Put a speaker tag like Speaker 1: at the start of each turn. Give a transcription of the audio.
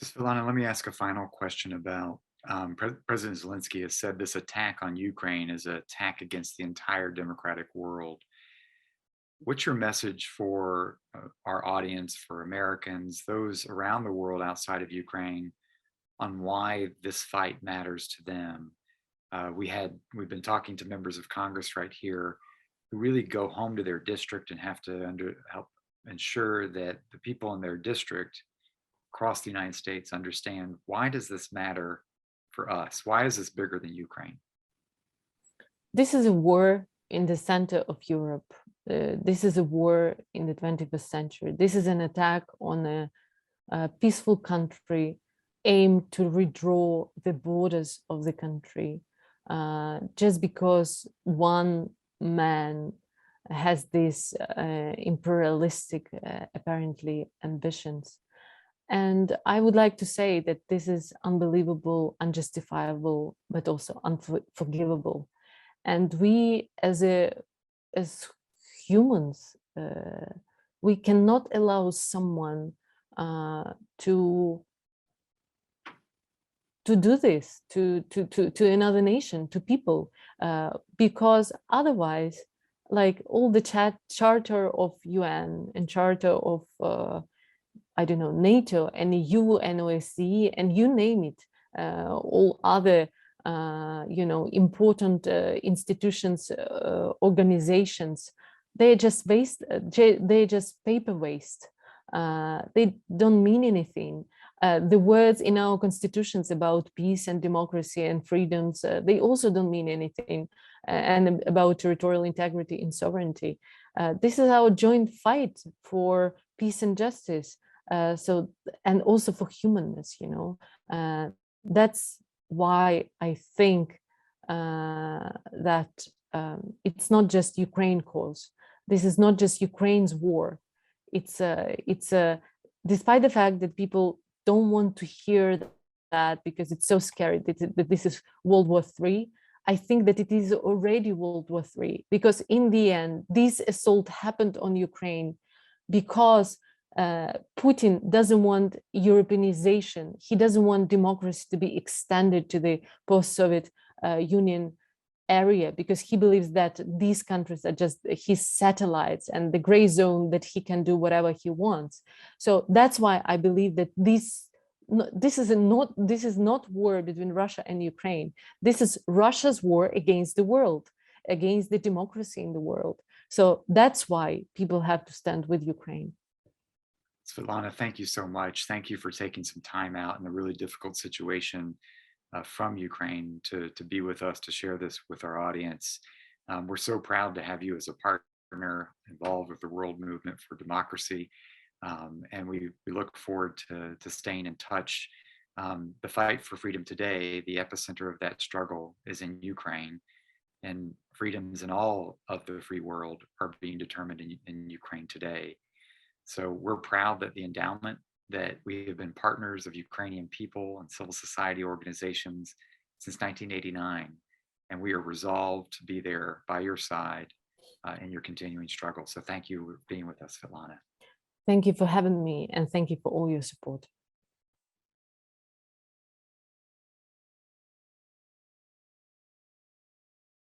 Speaker 1: Svitlana, let me ask a final question about President Zelensky has said this attack on Ukraine is an attack against the entire democratic world. What's your message for our audience, for Americans, those around the world outside of Ukraine, on why this fight matters to them? We've been talking to members of Congress right here who really go home to their district and have to help ensure that the people in their district across the United States understand, why does this matter for us? Why is this bigger than Ukraine?
Speaker 2: This is a war in the center of Europe. This is a war in the 21st century. This is an attack on a peaceful country aimed to redraw the borders of the country, just because one man has these imperialistic, apparently, ambitions. And I would like to say that this is unbelievable, unjustifiable, but also unforgivable. And we, as humans, we cannot allow someone to do this to another nation, to people, because otherwise, like all the charter of UN and charter of I don't know, NATO and EU and OSCE and you name it, all other important institutions, organizations, they're just waste. They're just paper waste. They don't mean anything. The words in our constitutions about peace and democracy and freedoms, they also don't mean anything, and about territorial integrity and sovereignty. This is our joint fight for peace and justice. And also for humanness, that's why I think that it's not just Ukraine cause. This is not just Ukraine's war. It's despite the fact that people don't want to hear that because it's so scary that this is World War III. I think that it is already World War III, because in the end, this assault happened on Ukraine because Putin doesn't want Europeanization. He doesn't want democracy to be extended to the post-Soviet Union area, because he believes that these countries are just his satellites and the gray zone that he can do whatever he wants. So that's why I believe that this is not war between Russia and Ukraine. This is Russia's war against the world, against the democracy in the world. So that's why people have to stand with Ukraine.
Speaker 1: Svitlana, thank you so much. Thank you for taking some time out in a really difficult situation from Ukraine to be with us, to share this with our audience. We're so proud to have you as a partner involved with the World Movement for Democracy. And we look forward to staying in touch. The fight for freedom today, the epicenter of that struggle is in Ukraine, and freedoms in all of the free world are being determined in Ukraine today. So we're proud that the Endowment, that we have been partners of Ukrainian people and civil society organizations since 1989, and we are resolved to be there by your side in your continuing struggle. So thank you for being with us, Svitlana.
Speaker 2: Thank you for having me, and thank you for all your support.